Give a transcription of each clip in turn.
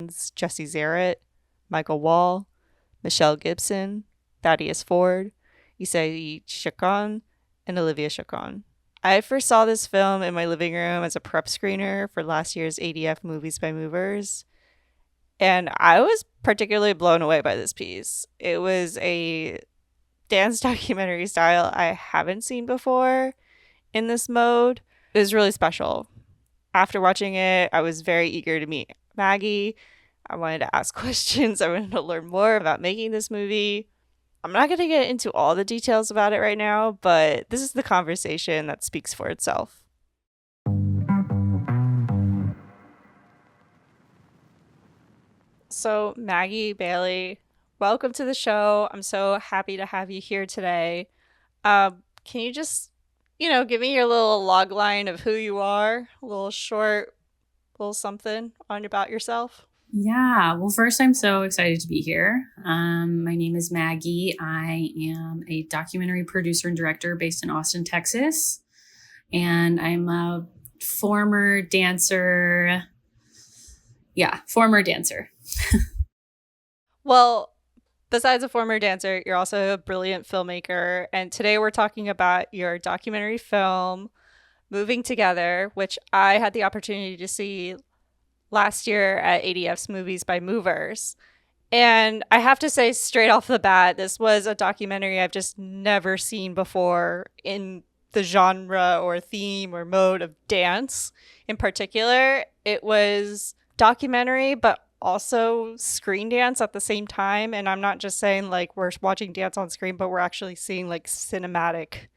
Wayans, Jesse Zarrett, Michael Wall, Michelle Gibson, Thaddeus Ford, Isai Chacon, and Olivia Chacon. I first saw this film in my living room as a prep screener for last year's ADF Movies by Movers, and I was particularly blown away by this piece. It was a dance documentary style I haven't seen before in this mode. It was really special. After watching it, I was very eager to meet Maggie. I wanted to ask questions. I wanted to learn more about making this movie. I'm not going to get into all the details about it right now, but this is the conversation that speaks for itself. So, Maggie Bailey, welcome to the show. I'm so happy to have you here today. Can you just, give me your little log line of who you are? A little short, little something on about yourself? Yeah, well, first, I'm so excited to be here. My name is Maggie. I am a documentary producer and director based in Austin, Texas. And I'm a former dancer. Yeah, former dancer. Well, besides a former dancer, you're also a brilliant filmmaker. And today we're talking about your documentary film, Moving Together, which I had the opportunity to see last year at ADF's Movies by Movers. And I have to say straight off the bat, this was a documentary I've just never seen before in the genre or theme or mode of dance in particular. It was documentary, but also screen dance at the same time. And I'm not just saying like we're watching dance on screen, but we're actually seeing like cinematic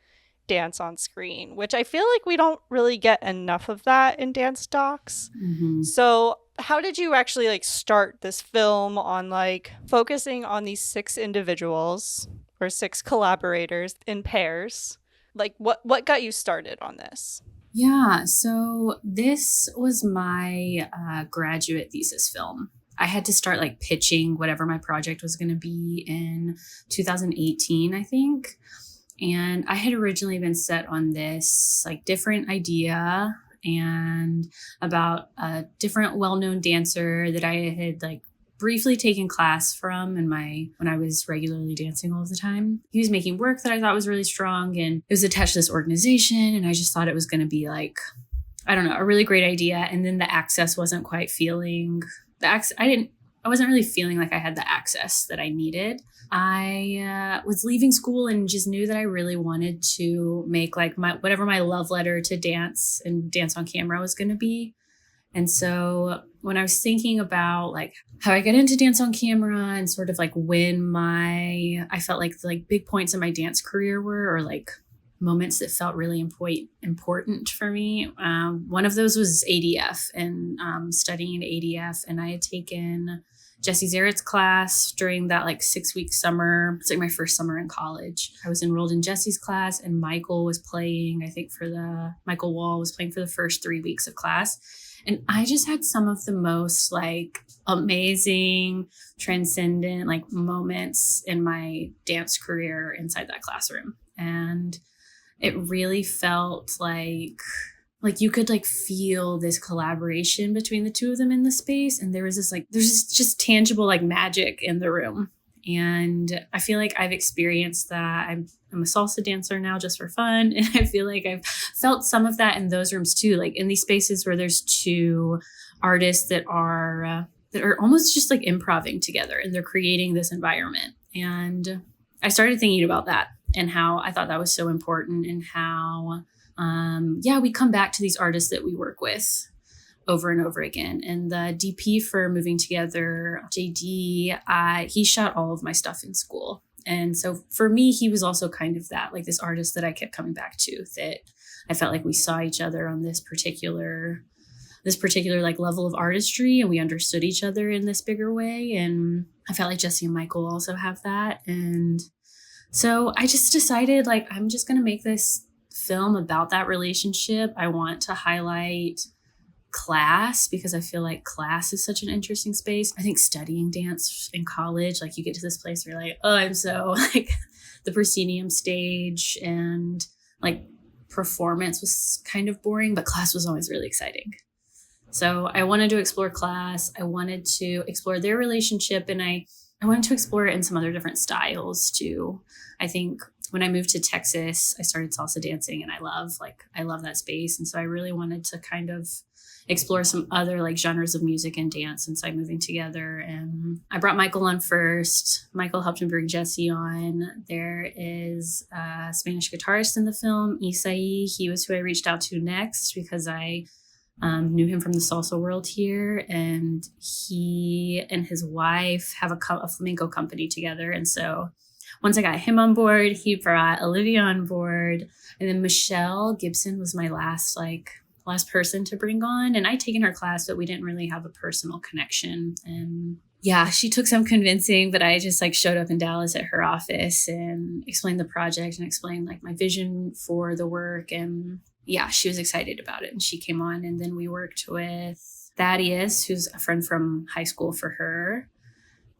dance on screen, which I feel like we don't really get enough of that in dance docs. Mm-hmm. So how did you actually like start this film on like focusing on these 6 individuals or 6 collaborators in pairs? Like what got you started on this? Yeah, so this was my graduate thesis film. I had to start like pitching whatever my project was going to be in 2018, I think. And I had originally been set on this like different idea and about a different well-known dancer that I had like briefly taken class from when I was regularly dancing all the time. He was making work that I thought was really strong, and it was attached to this organization, and I just thought it was going to be like, I don't know, a really great idea. And then the access wasn't quite feeling I wasn't really feeling like I had the access that I needed. I was leaving school and just knew that I really wanted to make like whatever my love letter to dance and dance on camera was going to be. And so when I was thinking about like how I got into dance on camera and sort of like when I felt like the like big points in my dance career were, or like moments that felt really important for me. One of those was ADF and studying at ADF. And I had taken Jesse Zarrett's class during that like 6-week summer. It's like my first summer in college. I was enrolled in Jesse's class, and Michael Wall was playing for the first 3 weeks of class. And I just had some of the most like amazing, transcendent like moments in my dance career inside that classroom. And it really felt like you could like feel this collaboration between the two of them in the space. And there's this just tangible like magic in the room. And I feel like I've experienced that. I'm a salsa dancer now just for fun. And I feel like I've felt some of that in those rooms too, like in these spaces where there's 2 artists that are almost just like improving together, and they're creating this environment. And I started thinking about that and how I thought that was so important, and how, we come back to these artists that we work with over and over again. And the DP for Moving Together, JD, he shot all of my stuff in school. And so for me, he was also kind of that, like this artist that I kept coming back to, that I felt like we saw each other on this particular like level of artistry, and we understood each other in this bigger way. And I felt like Jesse and Michael also have that. And so I just decided like, I'm just going to make this film about that relationship. I want to highlight class because I feel like class is such an interesting space. I think studying dance in college, like you get to this place where you're like, oh, I'm so like the proscenium stage and like performance was kind of boring, but class was always really exciting. So I wanted to explore class. I wanted to explore their relationship, and I wanted to explore it in some other different styles too. I think when I moved to Texas, I started salsa dancing, and I love that space. And so I really wanted to kind of explore some other like genres of music and dance inside moving together. And I brought Michael on first. Michael helped me bring Jesse on. There is a Spanish guitarist in the film, Isai. He was who I reached out to next because I knew him from the salsa world here, and he and his wife have a flamenco company together. And so once I got him on board, he brought Olivia on board, and then Michelle Gibson was my last person to bring on. And I'd taken her class, but we didn't really have a personal connection. And yeah, she took some convincing, but I just like showed up in Dallas at her office and explained the project and explained like my vision for the work. And yeah, she was excited about it. And she came on, and then we worked with Thaddeus, who's a friend from high school for her.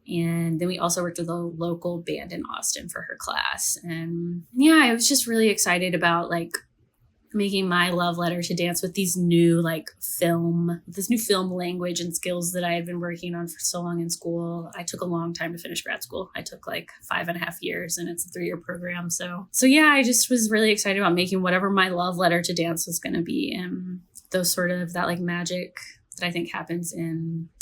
And then we also worked with a local band in Austin for her class. And yeah, I was just really excited about like making my love letter to dance with this new film language and skills that I had been working on for so long in school. I took a long time to finish grad school. I took like 5.5 years, and it's a 3-year program. So yeah, I just was really excited about making whatever my love letter to dance was going to be. And those sort of that like magic that I think happens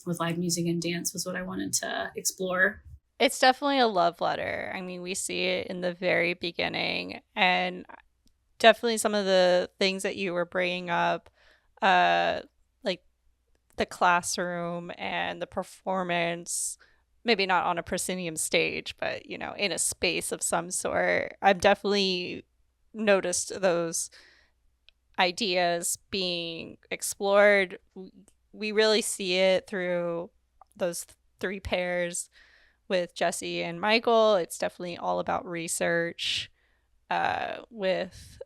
with live music and dance was what I wanted to explore. It's definitely a love letter. I mean, we see it in the very beginning, and definitely some of the things that you were bringing up, like the classroom and the performance, maybe not on a proscenium stage, but in a space of some sort. I've definitely noticed those ideas being explored. We really see it through those 3 pairs with Jesse and Michael. It's definitely all about research. With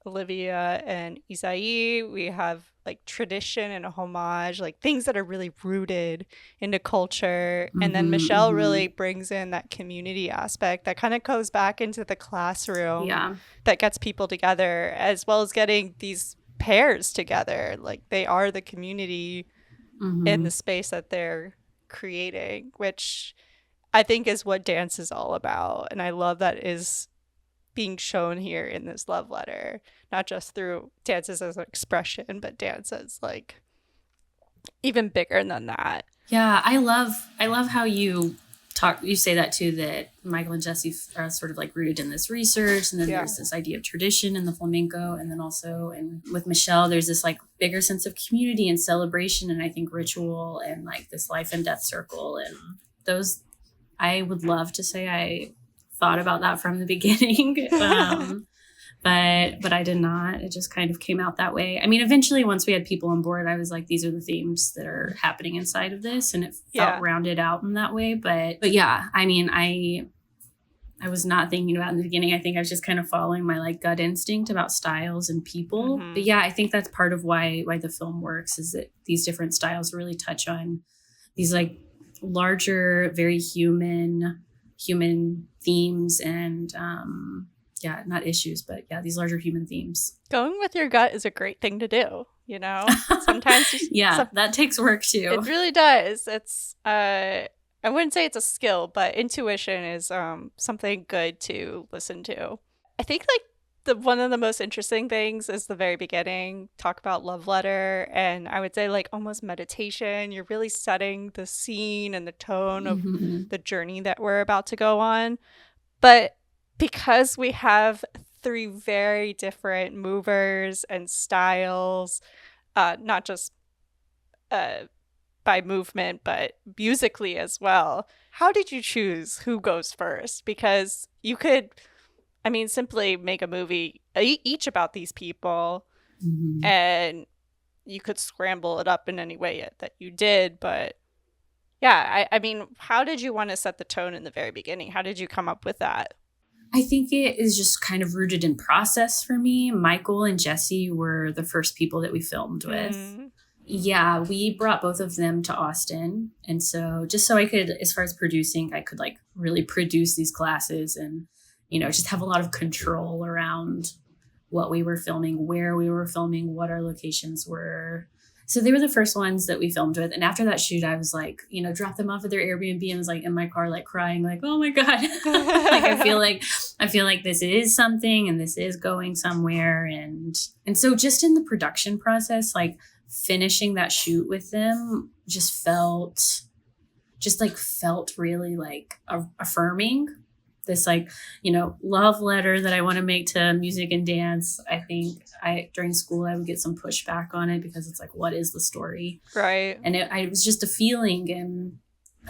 Olivia and Isai, we have like tradition and a homage, like things that are really rooted into culture. And then Michelle really brings in that community aspect that kind of goes back into the classroom. Yeah. That gets people together, as well as getting these pairs together. Like they are the community in the space that they're creating, which I think is what dance is all about. And I love that is being shown here in this love letter, not just through dances as an expression, but dance as like even bigger than that. Yeah, I love how you say that too, that Michael and Jesse are sort of like rooted in this research, and then there's this idea of tradition in the flamenco, and then also with Michelle there's this like bigger sense of community and celebration, and I think ritual, and like this life and death circle. And those, I would love to say I thought about that from the beginning. But I did not. It just kind of came out that way. I mean, eventually once we had people on board, I was like, these are the themes that are happening inside of this, and it felt rounded out in that way. But yeah, I mean, I was not thinking about it in the beginning. I think I was just kind of following my like gut instinct about styles and people. But yeah, I think that's part of why the film works, is that these different styles really touch on these like larger, very human themes, and not issues, but yeah, these larger human themes. Going with your gut is a great thing to do, sometimes that takes work too. It really does. It's I wouldn't say it's a skill, but intuition is something good to listen to. I think like one of the most interesting things is the very beginning, talk about love letter, and I would say like almost meditation. You're really setting the scene and the tone of the journey that we're about to go on. But because we have 3 very different movers and styles, not just by movement, but musically as well, how did you choose who goes first? Because you could, simply make a movie each about these people, and you could scramble it up in any way that you did. But yeah, I mean, how did you want to set the tone in the very beginning? How did you come up with that? I think it is just kind of rooted in process for me. Michael and Jesse were the first people that we filmed with. Yeah, we brought both of them to Austin. And so just so I could, as far as producing, I could like really produce these classes and, just have a lot of control around what we were filming, where we were filming, what our locations were. So they were the first ones that we filmed with. And after that shoot, I was like, dropped them off at their Airbnb and was like in my car, like crying, like, oh my God. Like, I feel like this is something and this is going somewhere. And so just in the production process, like finishing that shoot with them felt really like affirming. This like, love letter that I want to make to music and dance. I think during school, I would get some pushback on it because it's like, what is the story? Right. And it was just a feeling. And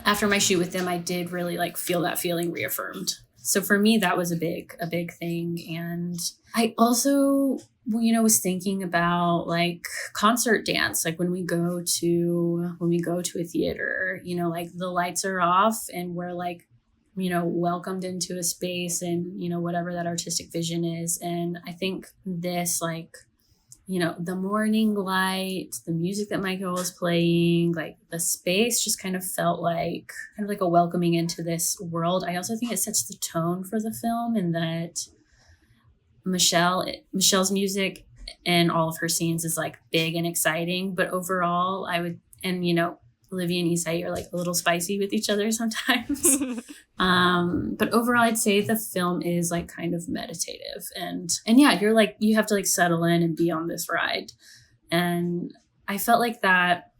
after my shoot with them, I did really like feel that feeling reaffirmed. So for me, that was a big thing. And I also, was thinking about like concert dance, like when we go to a theater, like the lights are off and we're like, welcomed into a space and, whatever that artistic vision is. And I think this, like, the morning light, the music that Michael was playing, like the space just kind of felt like a welcoming into this world. I also think it sets the tone for the film in that Michelle's music and all of her scenes is like big and exciting, but overall Olivia and Isai are like a little spicy with each other sometimes. But overall, I'd say the film is like kind of meditative and yeah, you're like, you have to like settle in and be on this ride. And I felt like that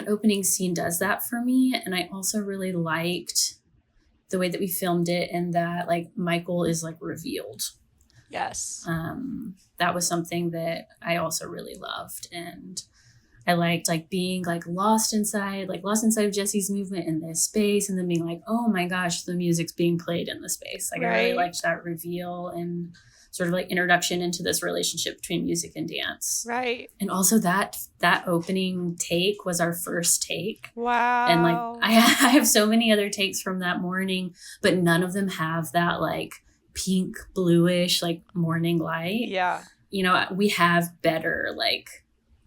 opening scene does that for me. And I also really liked the way that we filmed it and that like Michael is like revealed. Yes. That was something that I also really loved. And I liked like being like lost inside of Jesse's movement in this space and then being like, oh my gosh, the music's being played in the space. Like, right. I really liked that reveal and sort of like introduction into this relationship between music and dance. Right. And also that opening take was our first take. Wow. And like, I have so many other takes from that morning, but none of them have that like pink, bluish, like morning light. Yeah. We have better like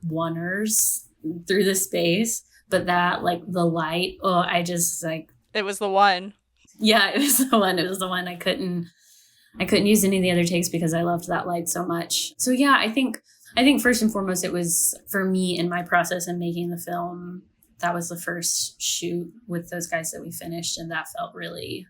oneers through the space, but that like the light, I just like, it was the one. Yeah, it was the one. I couldn't use any of the other takes because I loved that light so much. So yeah, I think first and foremost, it was for me in my process in making the film, that was the first shoot with those guys that we finished, and that felt really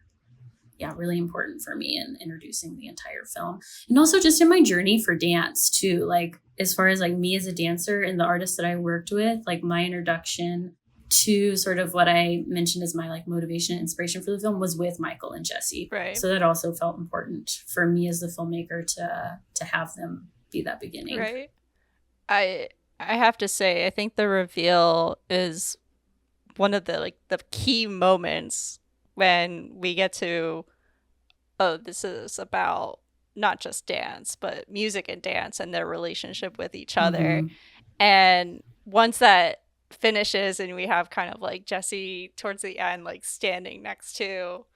important for me in introducing the entire film. And also just in my journey for dance too, like as far as like me as a dancer and the artists that I worked with, like my introduction to sort of what I mentioned as my like motivation and inspiration for the film was with Michael and Jesse. Right. So that also felt important for me as the filmmaker to have them be that beginning. Right. I have to say, I think the reveal is one of the like the key moments when we get to, oh, this is about not just dance, but music and dance and their relationship with each other. Mm-hmm. And once that finishes and we have kind of like Jesse towards the end, like standing next to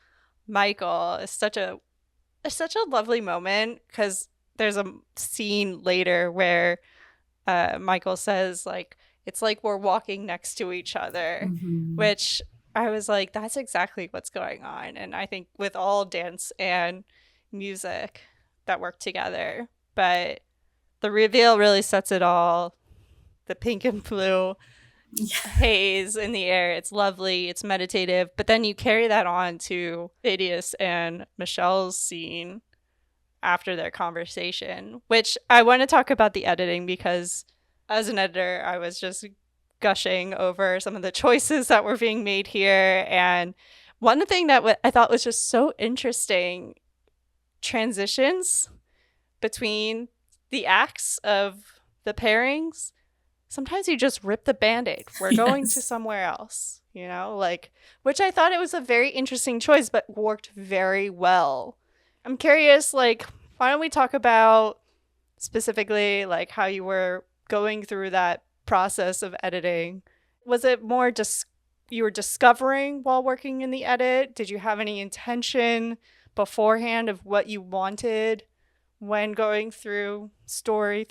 Michael, it's such a lovely moment because there's a scene later where Michael says like, it's like we're walking next to each other, mm-hmm. which I was like, that's exactly what's going on. And I think with all dance and music that work together, but the reveal really sets it all. The pink and blue haze in the air. It's lovely. It's meditative. But then you carry that on to Thaddeus and Michelle's scene after their conversation, which I want to talk about the editing because as an editor, I was just gushing over some of the choices that were being made here. And one thing that I thought was just so interesting, transitions between the acts of the pairings. Sometimes you just rip the Band-Aid. We're going to somewhere else, like, which I thought it was a very interesting choice, but worked very well. I'm curious, like, why don't we talk about specifically like how you were going through that process of editing? Was it more just you were discovering while working in the edit? Did you have any intention beforehand of what you wanted when going through story?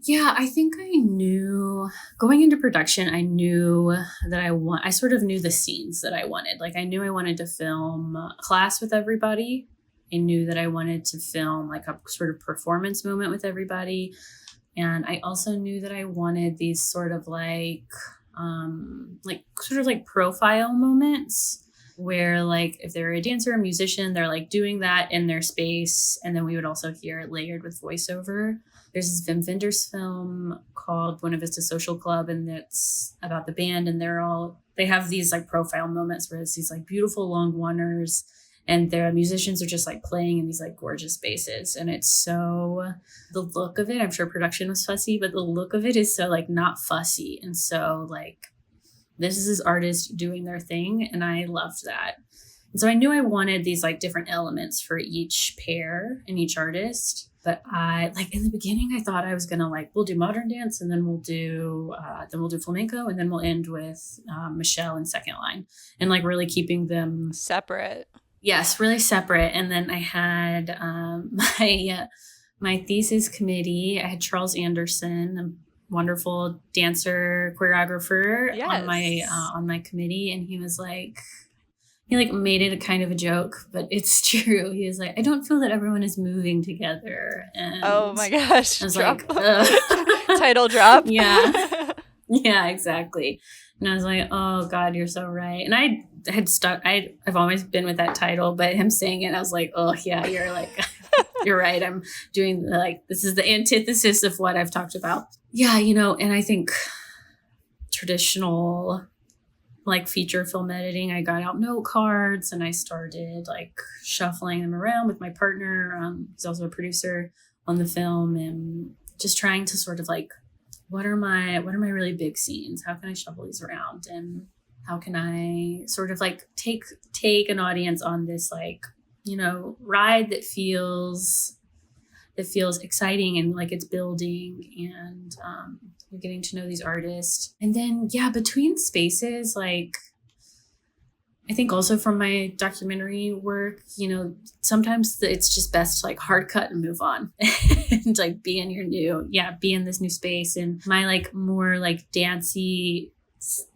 Yeah, I think I knew going into production, I knew that I sort of knew the scenes that I wanted. Like I knew I wanted to film class with everybody. I knew that I wanted to film like a sort of performance moment with everybody. And I also knew that I wanted these sort of like profile moments where like if they're a dancer or musician, they're like doing that in their space. And then we would also hear it layered with voiceover. There's this Wim Wenders film called Buena Vista Social Club, and it's about the band, and they have these like profile moments where it's these like beautiful long oneers, and their musicians are just like playing in these like gorgeous spaces. And it's so, the look of it, I'm sure production was fussy, but the look of it is so like not fussy. And so like, this is this artist doing their thing. And I loved that. And so I knew I wanted these like different elements for each pair and each artist. But I like in the beginning, I thought I was going to like, we'll do modern dance, and then we'll do flamenco, and then we'll end with Michelle in second line, and like really keeping them separate. Yes, really separate. And then I had my thesis committee. I had Charles Anderson, a wonderful dancer choreographer, Yes. on my committee, and he was like, he like made it a kind of a joke, but it's true. He was like, I don't feel that everyone is moving together. And oh my gosh, I was drop. like, title drop. Yeah. Yeah, exactly. And I was like, oh God, you're so right. And I had I've always been with that title, but him saying it, I was like, oh yeah, you're like, you're right. I'm doing this is the antithesis of what I've talked about. Yeah. And I think traditional like feature film editing, I got out note cards and I started like shuffling them around with my partner. He's also a producer on the film, and just trying to sort of like, what are my really big scenes? How can I shuffle these around? And how can I sort of like take an audience on this like, ride that feels exciting and like it's building, and you're getting to know these artists. And then, yeah, between spaces, like I think also from my documentary work, sometimes it's just best to like hard cut and move on and like be in this new space. And my like more like dancey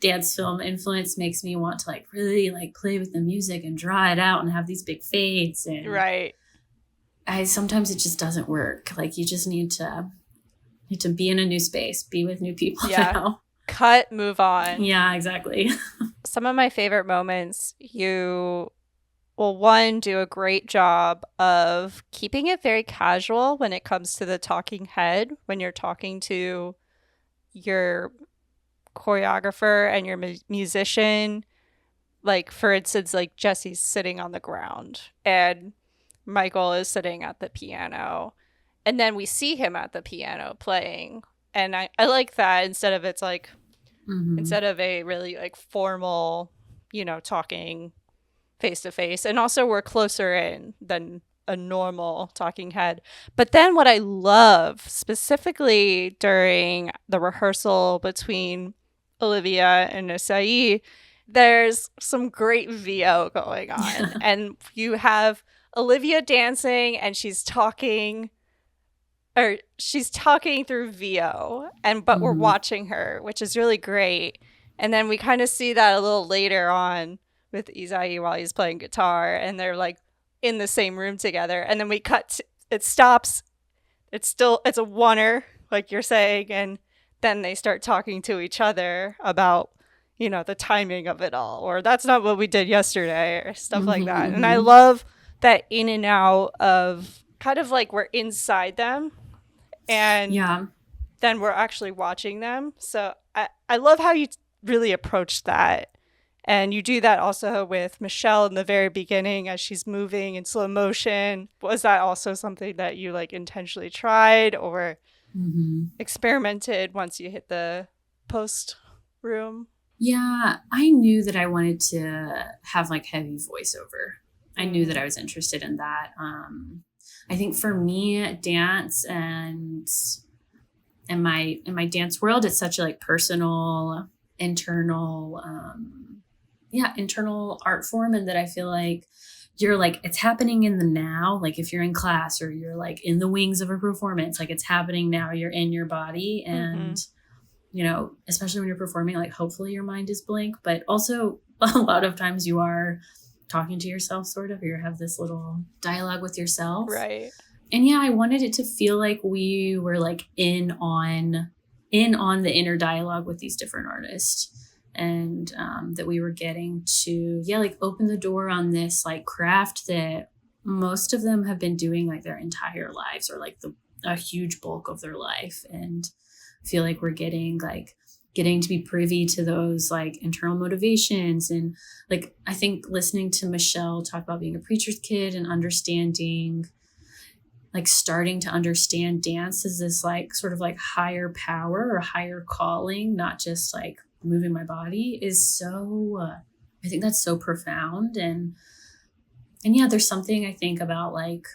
dance film influence makes me want to like really like play with the music and draw it out and have these big fades. And right. Sometimes it just doesn't work. Like you just need to be in a new space, be with new people now. Cut, move on. Yeah, exactly. Some of my favorite moments, you will, one, do a great job of keeping it very casual when it comes to the talking head, when you're talking to your choreographer and your musician. Like, for instance, like Jesse's sitting on the ground and Michael is sitting at the piano, and then we see him at the piano playing. And I like that instead of it's like, instead of a really like formal, talking face to face. And also we're closer in than a normal talking head. But then what I love specifically during the rehearsal between Olivia and Asai, there's some great VO going on. And you have Olivia dancing and she's talking through VO, but we're watching her, which is really great. And then we kind of see that a little later on with Izai while he's playing guitar, and they're like in the same room together. And then we cut, it stops. It's a oneer, like you're saying, and then they start talking to each other about, the timing of it all, or that's not what we did yesterday, or stuff like that. And I love that in and out of kind of like we're inside them, and then we're actually watching them. So I love how you really approach that. And you do that also with Michelle in the very beginning as she's moving in slow motion. Was that also something that you like intentionally tried or experimented once you hit the post room? Yeah, I knew that I wanted to have like heavy voiceover. I knew that I was interested in that. I think for me, dance and in my dance world, it's such a like personal, internal art form, and that I feel like you're like, it's happening in the now. Like if you're in class or you're like in the wings of a performance, like it's happening now, you're in your body. And, especially when you're performing, like hopefully your mind is blank, but also a lot of times you are talking to yourself sort of, or you have this little dialogue with yourself. Right. And yeah, I wanted it to feel like we were like in on the inner dialogue with these different artists, and that we were getting to like open the door on this like craft that most of them have been doing like their entire lives, or like a huge bulk of their life, and feel like we're getting to be privy to those like internal motivations. And like I think listening to Michelle talk about being a preacher's kid and understanding, like starting to understand dance as this like sort of like higher power or higher calling, not just like moving my body, is so I think that's so profound. And yeah, there's something I think about like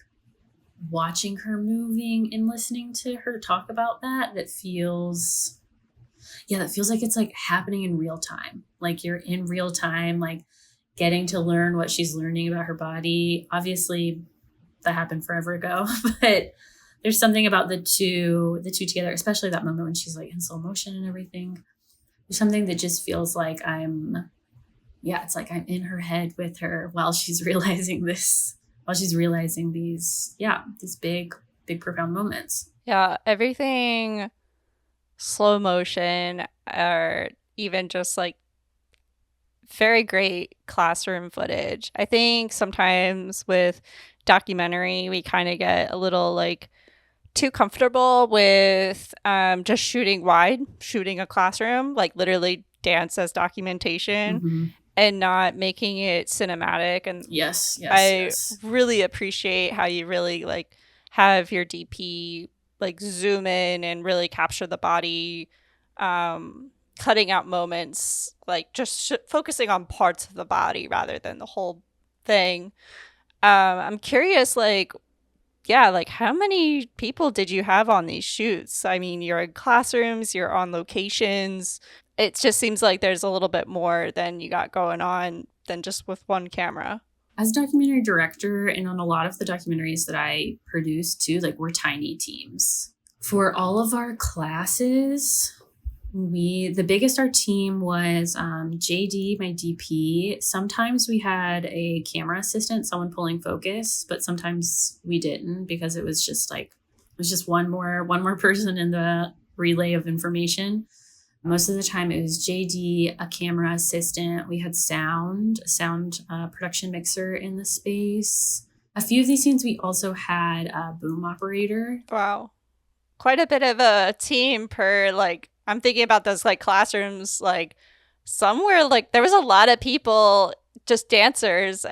watching her moving and listening to her talk about that feels like it's like happening in real time. Like you're in real time, like getting to learn what she's learning about her body. Obviously that happened forever ago, but there's something about the two together, especially that moment when she's like in slow motion and everything. There's something that just feels like it's like I'm in her head with her while she's realizing these big profound moments. Yeah, everything slow motion, or even just like very great classroom footage. I think sometimes with documentary, we kind of get a little like too comfortable with just shooting wide, shooting a classroom, like literally dance as documentation, Mm-hmm. and not making it cinematic. And Yes. I really appreciate how you really like have your DP like zoom in and really capture the body, cutting out moments, like just focusing on parts of the body rather than the whole thing. I'm curious, like, yeah, like how many people did you have on these shoots? I mean, you're in classrooms, you're on locations. It just seems like there's a little bit more than you got going on than just with one camera. As a documentary director, and on a lot of the documentaries that I produce too, like we're tiny teams. For all of our classes, the biggest our team was JD, my DP. Sometimes we had a camera assistant, someone pulling focus, but sometimes we didn't, because it was just one more person in the relay of information. Most of the time it was JD, a camera assistant. We had sound production mixer in the space. A few of these scenes we also had a boom operator. Wow. Quite a bit of a team per, like, I'm thinking about those like classrooms, like somewhere like there was a lot of people, just dancers, or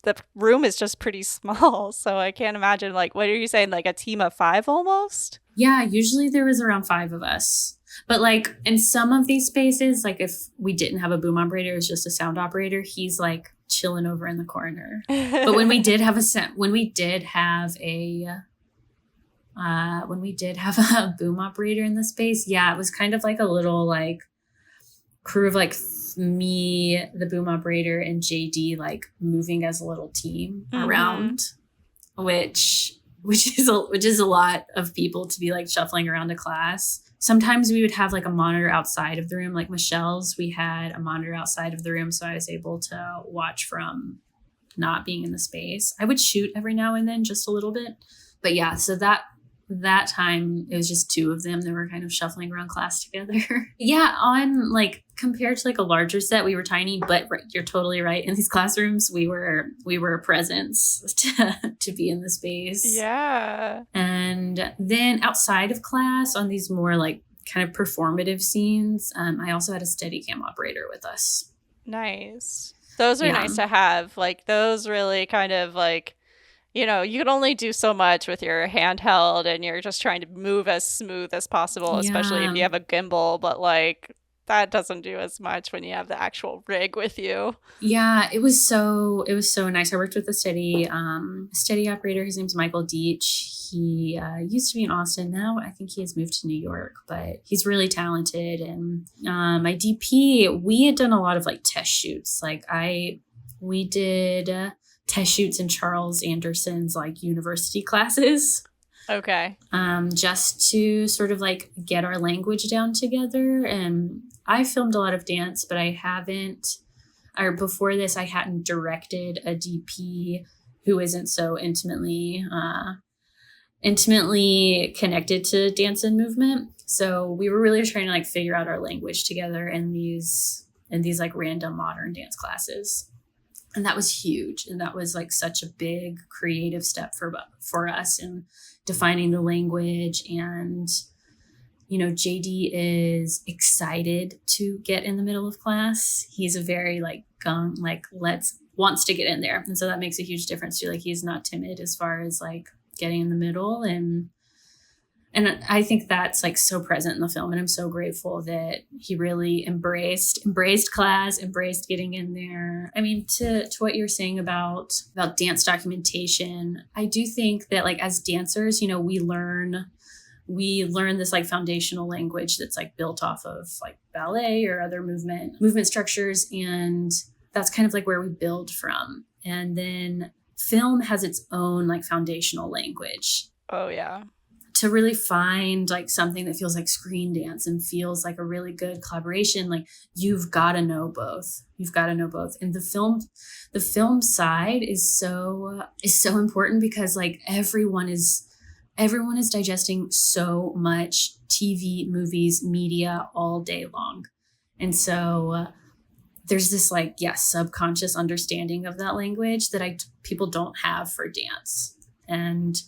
the room is just pretty small. So I can't imagine, like, what are you saying, like a team of 5 almost? Yeah, usually there was around 5 of us. But like in some of these spaces, like if we didn't have a boom operator, it was just a sound operator, he's like chilling over in the corner. But when we did have a boom operator in the space, yeah, it was kind of like a little like crew of like me, the boom operator, and JD like moving as a little team around, which is a lot of people to be like shuffling around a class. Sometimes we would have like a monitor outside of the room, like Michelle's. We had a monitor outside of the room, so I was able to watch from not being in the space. I would shoot every now and then, just a little bit, but yeah. So that time it was just 2 of them that were kind of shuffling around class together. Yeah, on like compared to like a larger set, we were tiny, but you're totally right. In these classrooms, we were a presence to be in the space. Yeah. And then outside of class, on these more like kind of performative scenes, I also had a Steadicam operator with us. Nice. Those are nice to have. Like those really kind of like, you know, you can only do so much with your handheld and you're just trying to move as smooth as possible, especially if you have a gimbal, but like that doesn't do as much when you have the actual rig with you. Yeah, it was so nice. I worked with a steady operator. His name's Michael Deach. He used to be in Austin. Now I think he has moved to New York, but he's really talented. And my DP, we had done a lot of like test shoots. Like we did test shoots in Charles Anderson's like university classes. Okay. Just to sort of like get our language down together. And I filmed a lot of dance, but before this, I hadn't directed a DP who isn't so intimately connected to dance and movement. So we were really trying to like figure out our language together in these like random modern dance classes. And that was huge. And that was like such a big creative step for us in defining the language. And, you know, JD is excited to get in the middle of class. He's a very like wants to get in there. And so that makes a huge difference too. Like he's not timid as far as like getting in the middle. And I think that's like so present in the film. And I'm so grateful that he really embraced class, embraced getting in there. I mean, to what you're saying about dance documentation, I do think that like as dancers, you know, we learn this like foundational language that's like built off of like ballet or other movement structures. And that's kind of like where we build from. And then film has its own like foundational language. Oh, yeah. To really find like something that feels like screen dance and feels like a really good collaboration, like you've got to know both. And the film side is so important because like everyone is digesting so much TV, movies, media all day long. And so there's this like, subconscious understanding of that language that people don't have for dance. And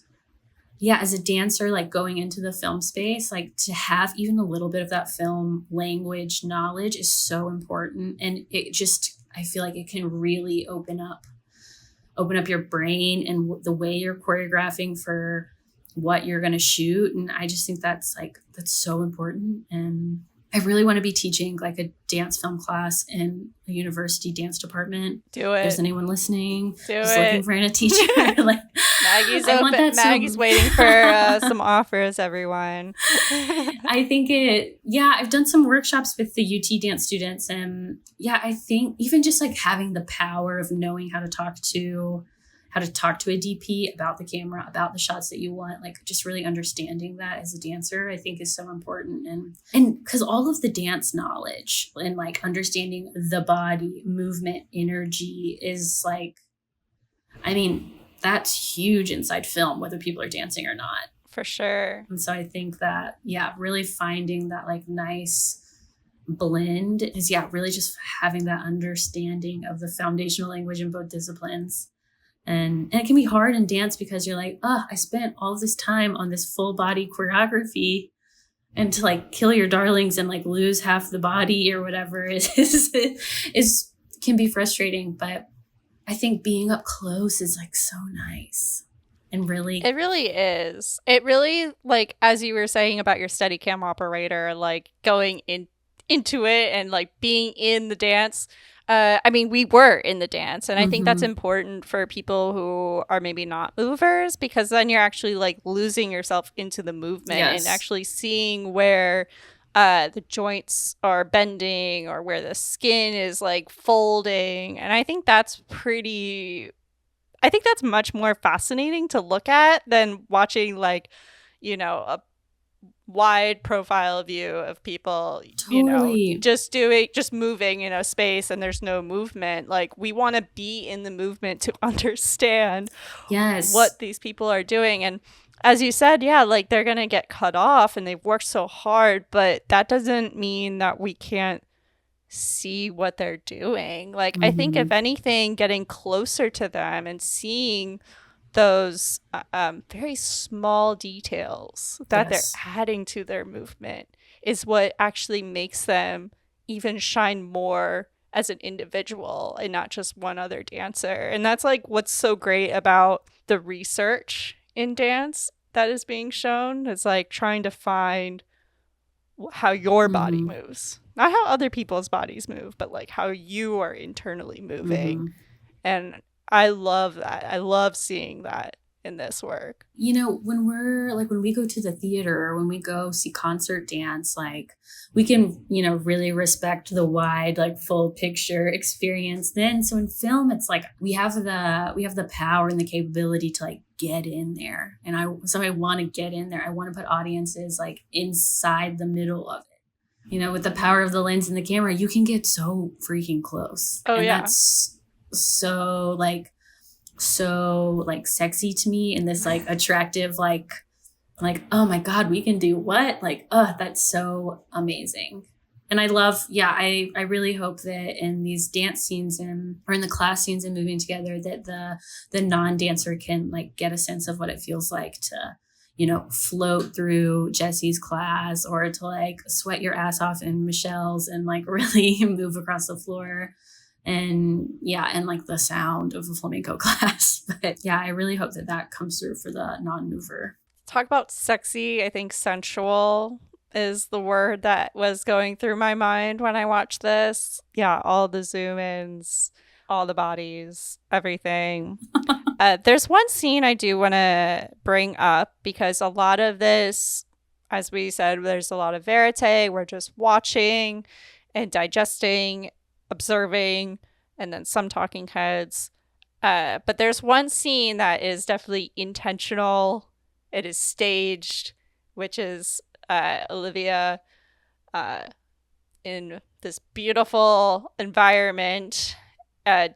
yeah, as a dancer, like going into the film space, like to have even a little bit of that film language knowledge is so important. And I feel like it can really open up your brain and the way you're choreographing for what you're going to shoot. And I just think that's so important. And I really want to be teaching like a dance film class in a university dance department. Do it. If there's anyone listening, just looking for a teacher, like Maggie's open. Maggie's waiting for some offers, everyone. I think I've done some workshops with the UT dance students. And yeah, I think even just like having the power of knowing how to talk to a DP about the camera, about the shots that you want, like just really understanding that as a dancer, I think is so important. And because all of the dance knowledge and like understanding the body, movement, energy is like, I mean, that's huge inside film, whether people are dancing or not. For sure. And so I think that, really finding that like nice blend is, really just having that understanding of the foundational language in both disciplines. And it can be hard in dance because you're like, I spent all this time on this full body choreography, and to like kill your darlings and like lose half the body or whatever is can be frustrating. But I think being up close is like so nice. And really, it really is. It really, like, as you were saying about your Steadicam operator, like going into it and like being in the dance. I mean, we were in the dance, and I think that's important for people who are maybe not movers, because then you're actually like losing yourself into the movement and actually seeing where the joints are bending or where the skin is like folding. And I think that's much more fascinating to look at than watching like, you know, a wide profile view of people, totally. Just moving in a space and there's no movement. Like, we want to be in the movement to understand what these people are doing. And as you said, like they're going to get cut off and they've worked so hard, but that doesn't mean that we can't see what they're doing. Like, I think if anything, getting closer to them and seeing those very small details that they're adding to their movement is what actually makes them even shine more as an individual and not just one other dancer. And that's like what's so great about the research in dance that is being shown. It's like trying to find how your body moves, not how other people's bodies move, but like how you are internally moving. And I love that. I love seeing that in this work. You know, when we go to the theater or when we go see concert dance, like we can, really respect the wide, like full picture experience then. So in film, it's like we have the power and the capability to like get in there. And I want to get in there. I want to put audiences like inside the middle of it. With the power of the lens and the camera, you can get so freaking close. Oh, and yeah. That's so like so like sexy to me, and this like attractive, like, oh my God, we can do what? Like, oh, that's so amazing. And I love, yeah, I really hope that in these dance scenes and or in the class scenes and moving together, that the non-dancer can like get a sense of what it feels like to, float through Jesse's class, or to like sweat your ass off in Michelle's, and like really move across the floor. And yeah, and like the sound of a flamenco class. But yeah, I really hope that that comes through for the non-mover. Talk about sexy. I think sensual is the word that was going through my mind when I watched this. Yeah, all the zoom ins, all the bodies, everything. There's one scene I do want to bring up because a lot of this, as we said, there's a lot of verite. We're just watching and digesting, observing, and then some talking heads. But there's one scene that is definitely intentional. It is staged, which is Olivia uh, in this beautiful environment,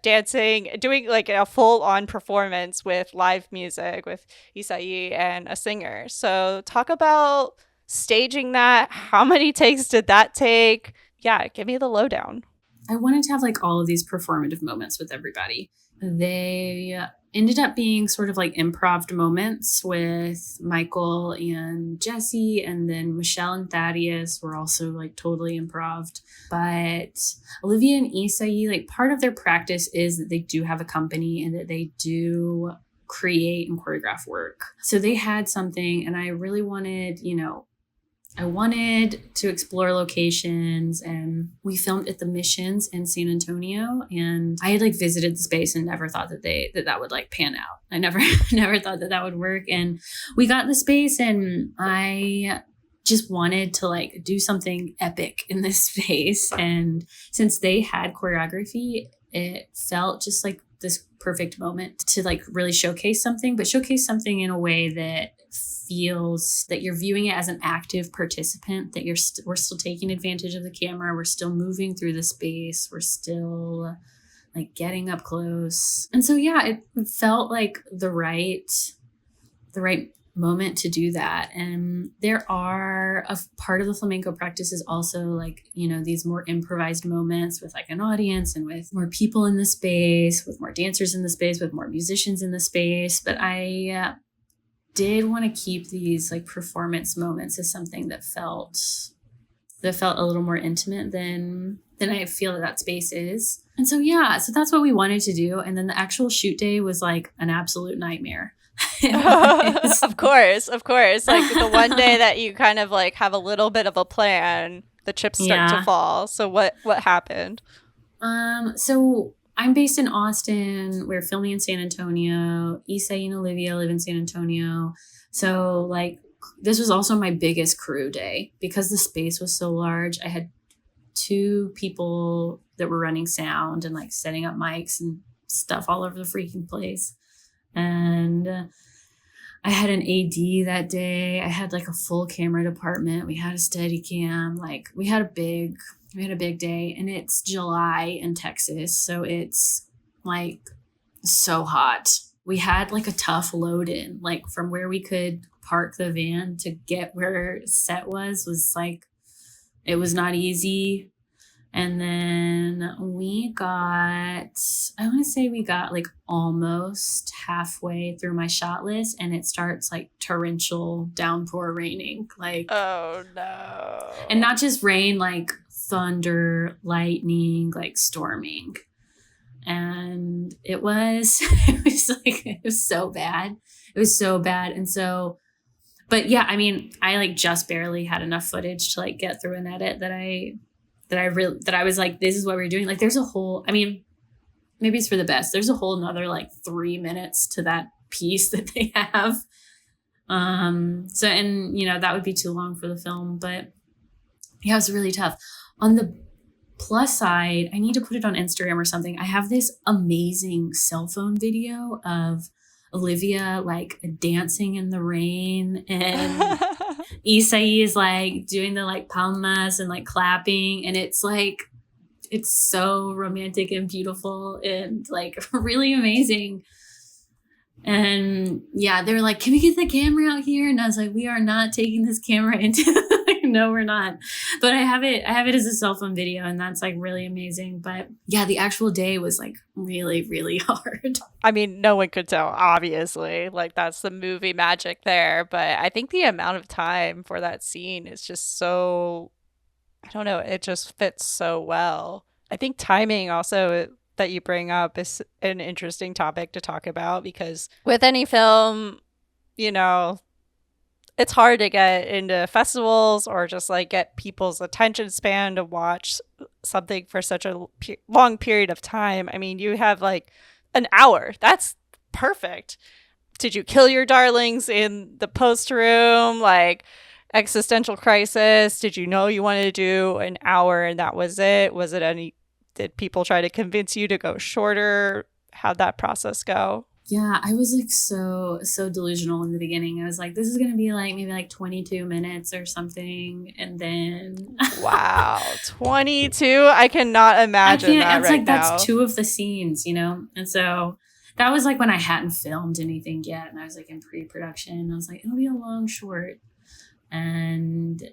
dancing, doing like a full on performance with live music with Isai and a singer. So, talk about staging that. How many takes did that take? Yeah, give me the lowdown. I wanted to have like all of these performative moments with everybody. They ended up being sort of like improv moments with Michael and Jesse, and then Michelle and Thaddeus were also like totally improv. But Olivia and Isai, like part of their practice is that they do have a company and that they do create and choreograph work. So they had something, and I really wanted, I wanted to explore locations, and we filmed at the Missions in San Antonio, and I had like visited the space and never thought that would like pan out. I never never thought that would work. And we got the space, and I just wanted to like do something epic in this space. And since they had choreography, it felt just like this perfect moment to like really showcase something, but showcase something in a way that feels that you're viewing it as an active participant, that we're still taking advantage of the camera, we're still moving through the space, we're still like getting up close. And so yeah, it felt like the right moment to do that. And there are a part of the flamenco practice is also like, these more improvised moments with like an audience and with more people in the space, with more dancers in the space, with more musicians in the space. But I did want to keep these like performance moments as something that felt a little more intimate than I feel that space is. And so yeah, so that's what we wanted to do. And then the actual shoot day was like an absolute nightmare. Of course. Like the one day that you kind of like have a little bit of a plan, the chips start to fall. So what happened? So I'm based in Austin. We're filming in San Antonio. Isai and Olivia live in San Antonio. So like this was also my biggest crew day because the space was so large. I had 2 people that were running sound and like setting up mics and stuff all over the freaking place. And I had an AD that day. I had like a full camera department. We had a steady cam. Like we had a big day, and it's July in Texas. So it's like so hot. We had like a tough load in, like from where we could park the van to get where set was like, it was not easy. And then we got like almost halfway through my shot list, and it starts like torrential downpour raining. Like, oh no. And not just rain, like thunder, lightning, like storming. And it was so bad. It was so bad. And so, but yeah, I mean, I like just barely had enough footage to like get through an edit that I was like, this is what we're doing. Like there's a whole, I mean, maybe it's for the best. There's a whole nother like 3 minutes to that piece that they have. So, and that would be too long for the film, but yeah, it was really tough. On the plus side, I need to put it on Instagram or something. I have this amazing cell phone video of Olivia like dancing in the rain, and Isai is like doing the like palmas and like clapping, and it's so romantic and beautiful and like really amazing. And yeah, they were like, "Can we get the camera out here?" And I was like, "We are not taking this camera into no, we're not." But I have it as a cell phone video, and that's like really amazing. But yeah, the actual day was like really, really hard. I mean, no one could tell, obviously. Like, that's the movie magic there. But I think the amount of time for that scene is just so, I don't know, it just fits so well. I think timing also that you bring up is an interesting topic to talk about because with any film, you know, it's hard to get into festivals or just like get people's attention span to watch something for such a long period of time. I mean, you have like an hour. That's perfect. Did you kill your darlings in the post room? Like existential crisis? Did you know you wanted to do an hour and that was it? Was it any, did people try to convince you to go shorter? How'd that process go? Yeah, I was like so delusional in the beginning. I was like, this is gonna be like maybe like 22 minutes or something, and then Wow, 22? I cannot I imagine can't. that It's right like now. that's two of the scenes, you know. And so that was like when I hadn't filmed anything yet, and I was like in pre-production. I was like, it'll be a long short, and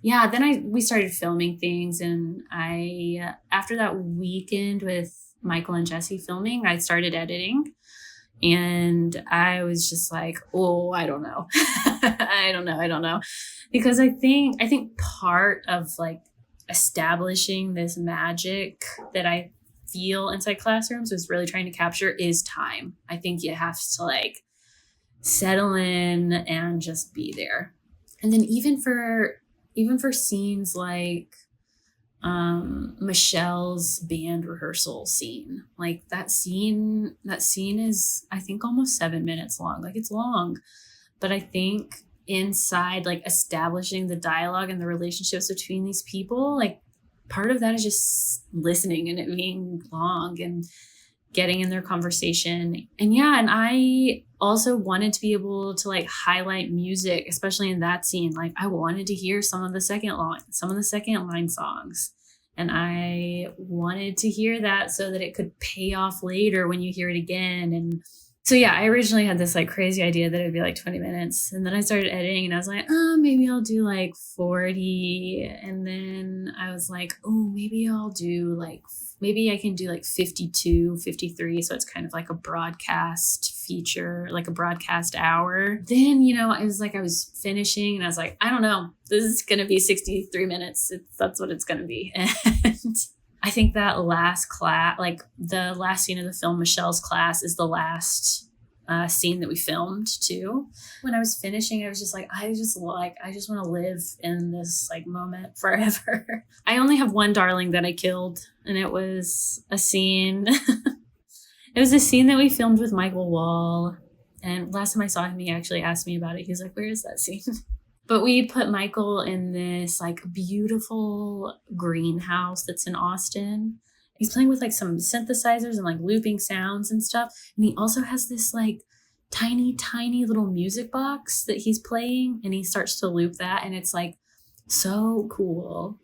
yeah. Then we started filming things, and I after that weekend with Michael and Jesse filming, I started editing. And I was just like, oh, I don't know. I don't know. Because I think part of like establishing this magic that I feel inside classrooms is really trying to capture is time. I think you have to like settle in and just be there. And then even for scenes like Michelle's band rehearsal scene. Like that scene is I think almost 7 minutes long. Like it's long. But I think inside like establishing the dialogue and the relationships between these people, like part of that is just listening and it being long and getting in their conversation. And yeah, and I also wanted to be able to like highlight music, especially in that scene. Like I wanted to hear some of the second line songs. And I wanted to hear that so that it could pay off later when you hear it again. And so yeah, I originally had this like crazy idea that it'd be like 20 minutes. And then I started editing and I was like, oh, maybe I'll do like 40. And then I was like, oh, maybe I can do like 52, 53. So it's kind of like a broadcast feature, like a broadcast hour. Then, you know, it was like I was finishing and I was like, I don't know, this is going to be 63 minutes. That's what it's going to be. And I think that last class, like the last scene of the film, Michelle's class, is the last scene that we filmed too. When I was finishing, I was just like, I just want to live in this like moment forever. I only have one darling that I killed, and it was a scene. It was a scene that we filmed with Michael Wall. And last time I saw him, he actually asked me about it. He's like, where is that scene? But we put Michael in this like beautiful greenhouse that's in Austin. He's playing with like some synthesizers and like looping sounds and stuff. And he also has this like tiny little music box that he's playing, and he starts to loop that. And it's like so cool.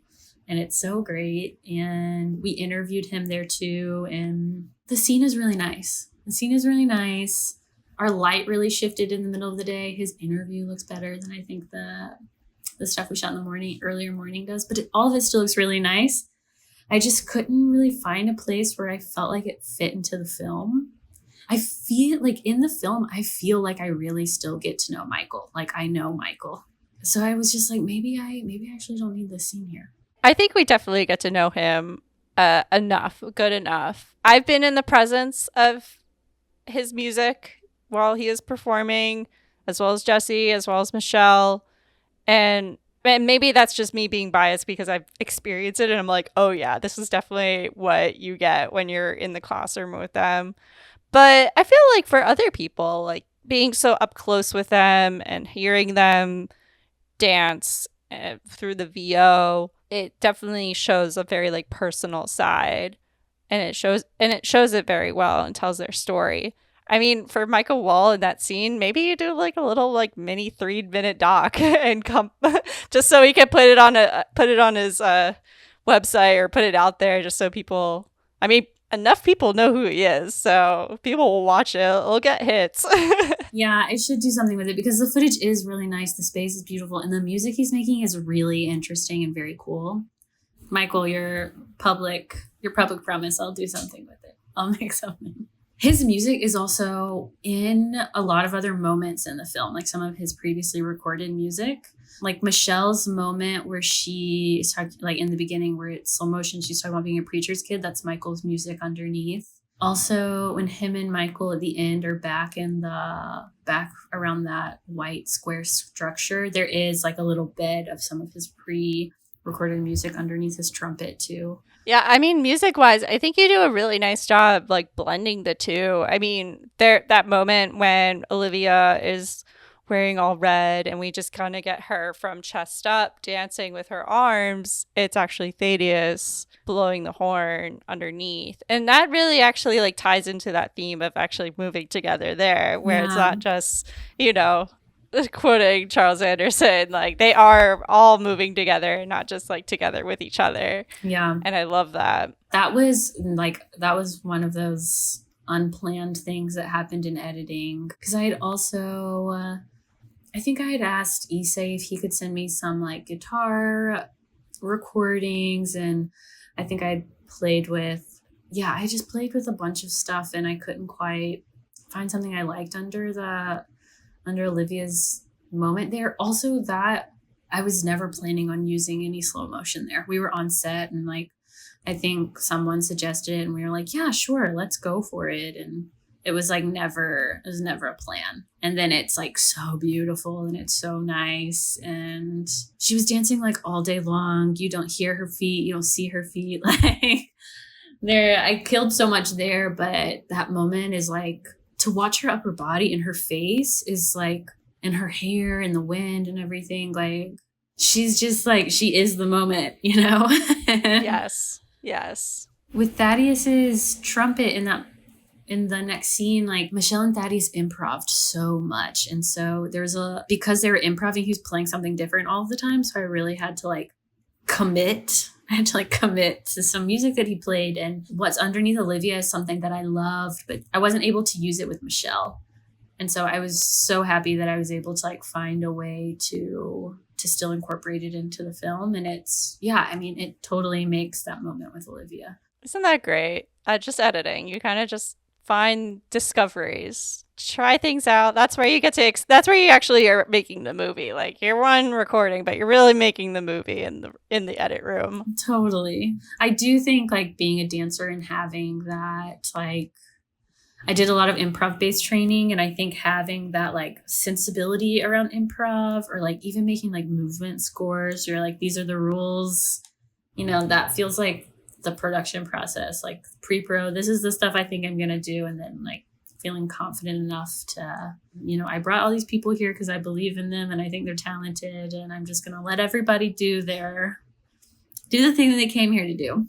And it's so great. And we interviewed him there too. And the scene is really nice. Our light really shifted in the middle of the day. His interview looks better than I think the stuff we shot in the earlier morning does. But all of it still looks really nice. I just couldn't really find a place where I felt like it fit into the film. I feel like in the film, I feel like I really still get to know Michael. Like I know Michael. So I was just like, maybe I actually don't need this scene here. I think we definitely get to know him good enough. I've been in the presence of his music while he is performing, as well as Jesse, as well as Michelle. And maybe that's just me being biased because I've experienced it and I'm like, oh yeah, this is definitely what you get when you're in the classroom with them. But I feel like for other people, like being so up close with them and hearing them dance through the VO, it definitely shows a very like personal side, and it shows it very well and tells their story. I mean, for Michael Wall in that scene, maybe you do like a little like mini 3-minute doc and come just so he can put it on his website or put it out there just so people. I mean, enough people know who he is, so people will watch it. It'll get hits. Yeah, it should do something with it because the footage is really nice. The space is beautiful, and the music he's making is really interesting and very cool. Michael, your public promise, I'll do something with it. I'll make something. His music is also in a lot of other moments in the film, like some of his previously recorded music. Like Michelle's moment where she talking, like in the beginning where it's slow motion, she's talking about being a preacher's kid. That's Michael's music underneath. Also, when him and Michael at the end are back around that white square structure, there is like a little bit of some of his pre-recorded music underneath his trumpet too. Yeah, I mean, music wise, I think you do a really nice job like blending the two. I mean, there that moment when Olivia is wearing all red and we just kind of get her from chest up dancing with her arms, it's actually Thaddeus blowing the horn underneath. And that really actually like ties into that theme of actually moving together there, where it's Yeah. not just, you know, quoting Charles Anderson, like they are all moving together, not just like together with each other. Yeah. And I love that. That was one of those unplanned things that happened in editing because I had also I think I had asked Issei if he could send me some like guitar recordings, and I think I just played with a bunch of stuff and I couldn't quite find something I liked under Olivia's moment there. Also, that I was never planning on using any slow motion there. We were on set and like I think someone suggested it and we were like, yeah, sure, let's go for it. And it was never a plan. And then it's like so beautiful and it's so nice. And she was dancing like all day long. You don't hear her feet, you don't see her feet. Like I killed so much there, but that moment is like to watch her upper body and her face is like, and her hair and the wind and everything. Like she's just like, she is the moment, you know? Yes. Yes. With Thaddeus's trumpet in the next scene, like Michelle and Thaddeus improved so much. And so because they were improvising, he was playing something different all the time. So I really had to like commit. I had to like commit to some music that he played. And what's underneath Olivia is something that I loved, but I wasn't able to use it with Michelle. And so I was so happy that I was able to like find a way to still incorporate it into the film. And it totally makes that moment with Olivia. Isn't that great? Just editing. You kind of just find discoveries, try things out. That's where you get to. That's where you actually are making the movie. Like you're one recording, but you're really making the movie in the edit room. Totally. I do think like being a dancer and having that like I did a lot of improv based training, and I think having that like sensibility around improv or like even making like movement scores, you're like, these are the rules, that feels like the production process, like pre-pro, this is the stuff I think I'm going to do. And then like feeling confident enough to, I brought all these people here because I believe in them and I think they're talented, and I'm just going to let everybody do the thing that they came here to do.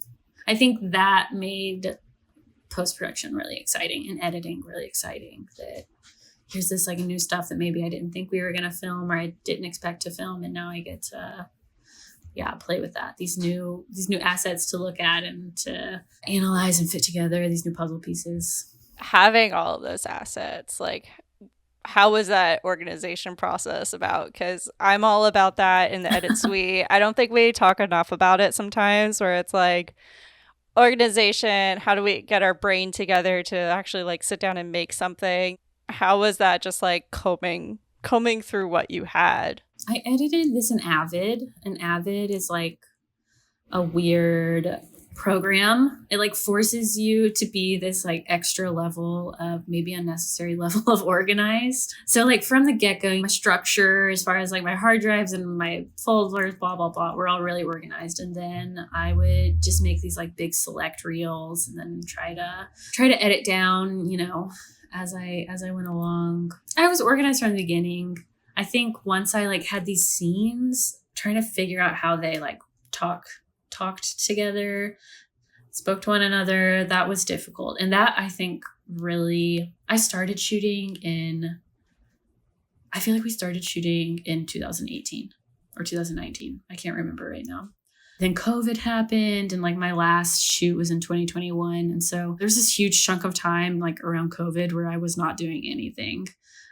I think that made post-production really exciting and editing really exciting, that here's this like new stuff that maybe I didn't think we were going to film or I didn't expect to film, and now I get to play with that, these new assets to look at and to analyze and fit together, these new puzzle pieces. Having all of those assets, like how was that organization process about? Because I'm all about that in the edit suite. I don't think we talk enough about it sometimes, where it's like organization, how do we get our brain together to actually like sit down and make something? How was that just like combing through what you had? I edited this in Avid, and Avid is like a weird program. It like forces you to be this like extra level of maybe unnecessary level of organized. So like from the get-go, my structure as far as like my hard drives and my folders, blah blah blah, were all really organized. And then I would just make these like big select reels and then try to edit down, as I went along. I was organized from the beginning. I think once I like had these scenes, trying to figure out how they like talked together, spoke to one another, that was difficult. And that I think really, I feel like we started shooting in 2018 or 2019. I can't remember right now. then COVID happened, and like my last shoot was in 2021. And so there's this huge chunk of time like around COVID where I was not doing anything.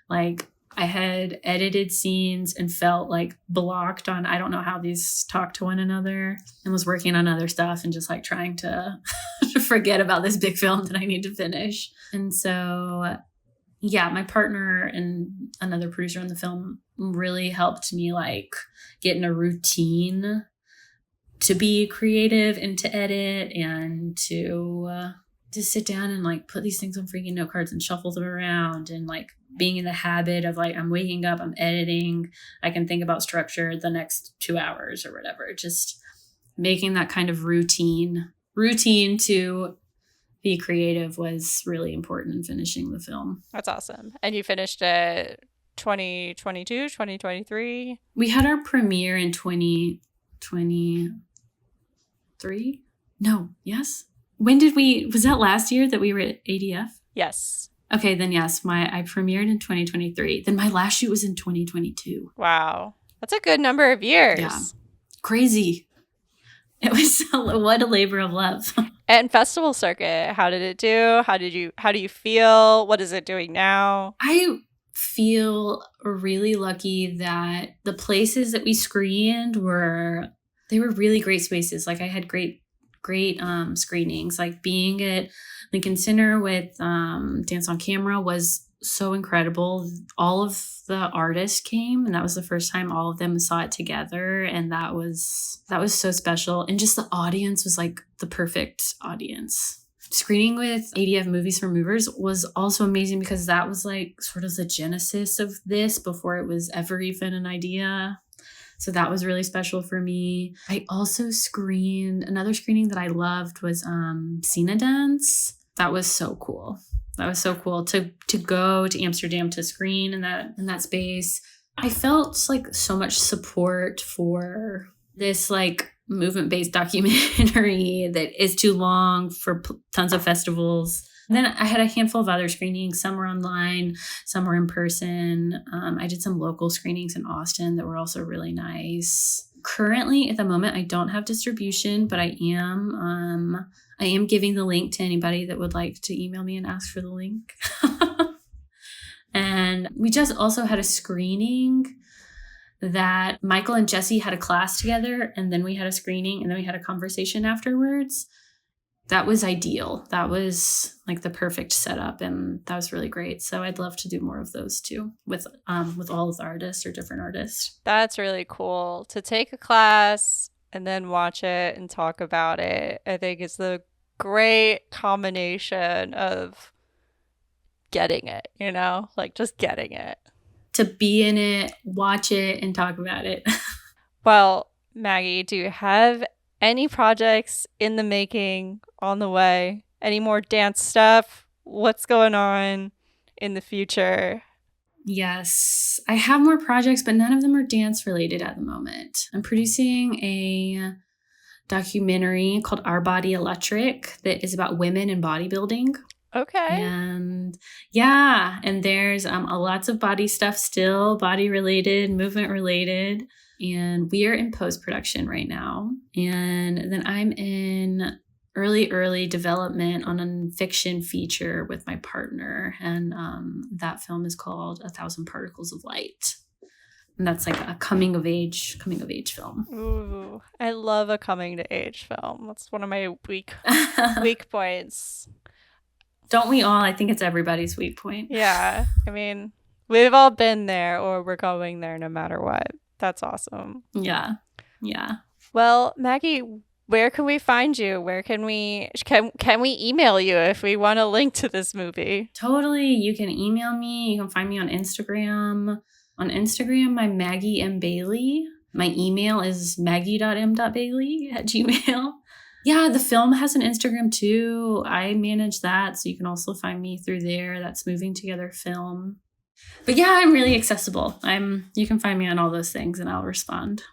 Like I had edited scenes and felt like blocked on, I don't know how these talk to one another, and was working on other stuff and just like trying to forget about this big film that I need to finish. And so, yeah, my partner and another producer on the film really helped me like get in a routine to be creative and to edit and to sit down and like put these things on freaking note cards and shuffle them around, and like being in the habit of like, I'm waking up, I'm editing, I can think about structure the next 2 hours or whatever. Just making that kind of routine to be creative was really important in finishing the film. That's awesome. And you finished it 2022, 2023? We had our premiere in 2023. No, yes. When did was that last year that we were at ADF? Yes. Okay, then yes, I premiered in 2023. Then my last shoot was in 2022. Wow. That's a good number of years. Yeah. Crazy. It was what a labor of love. And festival circuit, how did it do? How do you feel? What is it doing now? I feel really lucky that the places that we screened were really great spaces. Like I had great screenings. Like being at Lincoln Center with Dance on Camera was so incredible. All of the artists came, and that was the first time all of them saw it together, and that was so special. And just the audience was like the perfect audience. Screening with ADF Movies for Movers was also amazing because that was like sort of the genesis of this before it was ever even an idea. So that was really special for me. I also screened, another screening that I loved was screendance. That was so cool. That was so cool to go to Amsterdam to screen in that space. I felt like so much support for this like movement-based documentary that is too long for tons of festivals. And then I had a handful of other screenings. Some were online, some were in person. I did some local screenings in Austin that were also really nice. Currently, at the moment, I don't have distribution, but I am giving the link to anybody that would like to email me and ask for the link. And we just also had a screening that Michael and Jesse had a class together, and then we had a screening, and then we had a conversation afterwards. That was ideal. That was like the perfect setup, and that was really great. So I'd love to do more of those too with all of the artists or different artists. That's really cool to take a class and then watch it and talk about it. I think it's the great combination of getting it, like just getting it. To be in it, watch it, and talk about it. Well, Maggie, do you have any projects in the making, on the way? Any more dance stuff? What's going on in the future? Yes, I have more projects, but none of them are dance related at the moment. I'm producing a documentary called Our Body Electric that is about women in bodybuilding. Okay. And yeah, and there's lots of body stuff still, body related, movement related. And we are in post-production right now. And then I'm in early development on a fiction feature with my partner. And that film is called 1,000 Particles of Light. And that's like a coming of age film. Ooh, I love a coming to age film. That's one of my weak points. Don't we all? I think it's everybody's weak point. Yeah. I mean, we've all been there, or we're going there no matter what. That's awesome. Yeah. Well, Maggie, where can we find you? Where can we email you if we want a link to this movie? Totally. You can email me. You can find me on Instagram. On Instagram, I'm Maggie M. Bailey. My email is maggie.m.bailey@gmail.com. Yeah, the film has an Instagram too. I manage that, so you can also find me through there. That's Moving Together Film. But yeah, I'm really accessible. You can find me on all those things and I'll respond.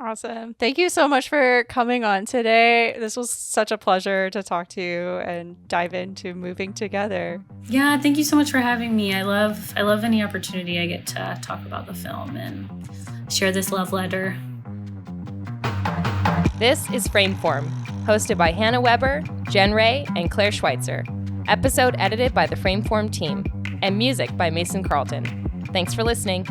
Awesome. Thank you so much for coming on today. This was such a pleasure to talk to you and dive into Moving Together. Yeah, thank you so much for having me. I love any opportunity I get to talk about the film and share this love letter. This is Frameform, hosted by Hannah Weber, Jen Ray, and Claire Schweitzer. Episode edited by the Frameform team, and music by Mason Carlton. Thanks for listening.